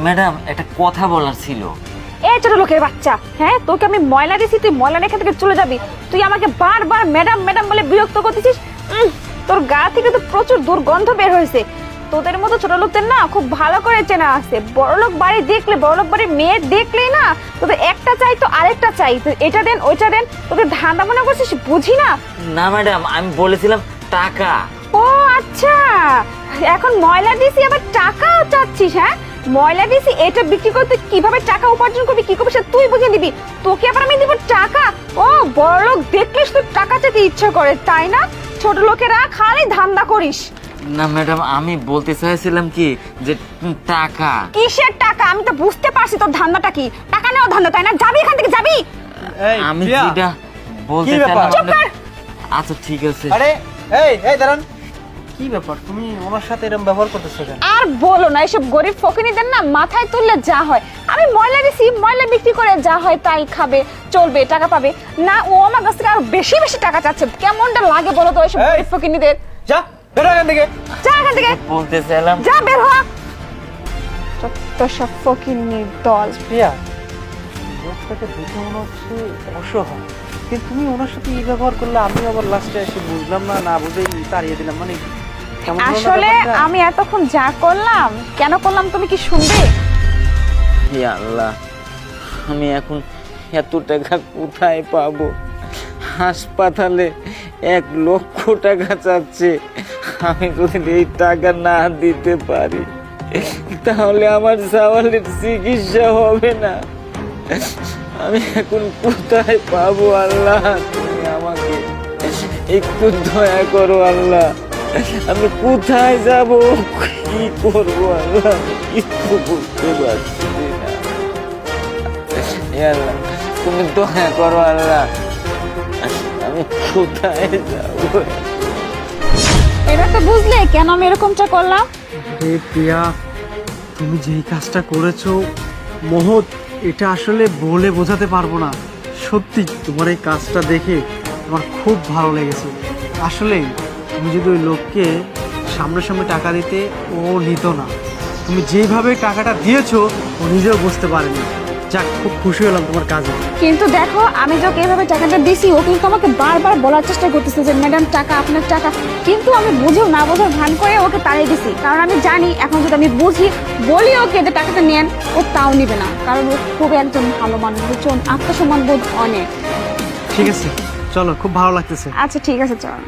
Madam একটা কথা বলার ছিল। এই ছোট লোকের বাচ্চা, হ্যাঁ তোকে আমি ময়লা দিছি, তুই ময়লা এখান থেকে চলে যাবি। তুই আমাকে বারবার ম্যাডাম ম্যাডাম বলে বিরক্ত করতেছিস। তোর গা থেকে তো প্রচুর দুর্গন্ধ বের হয়েছে। তোদের মতো ছোট লোকদের না খুব ভালো করে চেনা আছে। বড়লোক বাড়ি দেখলে, বড়লোক বাড়ির মেয়ে দেখলেই না তোদের একটা চাই তো আরেকটা চাই, এটা দেন ওইটা দেন। তোদের ধান্দা মনে করছিস বুঝি না? না ম্যাডাম, আমি বলেছিলাম টাকা। ও আচ্ছা, এখন ময়লা দিছি আবার টাকাও চাচ্ছিস? হ্যাঁ ময়লা দিছি এটা বিক্রি করতে কিভাবে টাকা উপার্জন করবি, কি করবি সে তুই বুঝে দিবি। তোকে আবার আমি দিব টাকা? ও বড়লোক দেখলে শুধু টাকা চাইতে ইচ্ছা করে তাই না? ছোট লোকেরা খালি ধান্দা করিস। না ম্যাডাম, আমি বলতে চাইছিলাম কি যে টাকা। কিসের টাকা? আমি তো বুঝতে পারছি তোর ধান্দাটা কি। টাকা নেওয়া ধান্দা তাই না? যাবি এখান থেকে যাবি। আমি যেটা বলতে চাইলাম। আচ্ছা ঠিক আছে। আরে এই এই দাঁড়ান, কি ব্যাপার তুমি ওনার সাথে এরকম ব্যবহার করতেছো কেন? আর বলো না, এসব গরিব ফকিনীদের না মাথায় তুললে যা হয়। আমি ময়লা দিছি, ময়লা বিক্রি করে যা হয় তাই খাবে, চলবে, টাকা পাবে না। ও আমার কাছ থেকে আরো বেশি বেশি টাকা চাচ্ছে। কেমনটা লাগে বলো তো এসব গরিব ফকিনীদের? যা বেরো এখান থেকে, যা এখান থেকে, বলতে চাইলাম। যা বের হ। যত সব ফকিনীর দল। প্রিয়া, লোকটাকে দেখে মনে হচ্ছে অসহায়, কিন্তু তুমি ওনার সাথে এই ব্যবহার করলে আমি আবার লাস্টে এসে বুঝলাম না, না বুঝেই তাড়িয়ে দিলাম। মানে কেমন হলো না আসলে ব্যাপারটা? আমি এতক্ষণ যা করলাম কেন করলাম তুমি কি শুনবে? হে আল্লাহ, আমি এখন এত টাকা কোথায় পাবো? হাসপাতালে 1,00,000 টাকা চাচ্ছে। আমি যদি এই টাকা না দিতে পারি তাহলে আমার সাওয়ালের চিকিৎসা হবে না। আমি এখন কোথায় পাবো? আল্লাহ তুমি আমাকে একটু দয়া করো আল্লাহ। আমি কোথায় যাব, কি করবো আল্লাহ, কিছু বুঝতে পারছি না। হে আল্লাহ তুমি দয়া করো আল্লাহ, আমি কোথায় যাব? এবার তো বুঝলে কেন আমি এরকমটা করলাম? হে প্রিয়া, তুমি যেই কাজটা করেছো মহৎ, এটা আসলে বলে বোঝাতে পারবো না। সত্যি তোমার এই কাজটা দেখে আমার খুব ভালো লেগেছে। আসলে তুমি যদি ওই লোককে সামনাসামনি টাকা দিতে, ও নিত না। তুমি যেইভাবে টাকাটা দিয়েছো ও নিজেও বুঝতে পারেনি। যাক, খুব খুশি হলাম তোমার কাজে। কিন্তু দেখো আমি যখন এইভাবে টাকাটা দিছি ও কিন্তু আমাকে বারবার বলার চেষ্টা করতেছে যে ম্যাডাম টাকা, আপনার টাকা। কিন্তু আমি বুঝেও না বোঝার ভান করে ওকে তাড়িয়ে দিছি, কারণ আমি জানি এখন যদি আমি বুঝি বলি ওকে যে টাকাটা নেন, ও তাও নিবে না। কারণ ও খুব একজন ভালো মানুষ, বুঝছেন, আত্মসম্মান বোধ অনেক। ঠিক আছে, চলো, খুব ভালো লাগতেছে। আচ্ছা ঠিক আছে চল।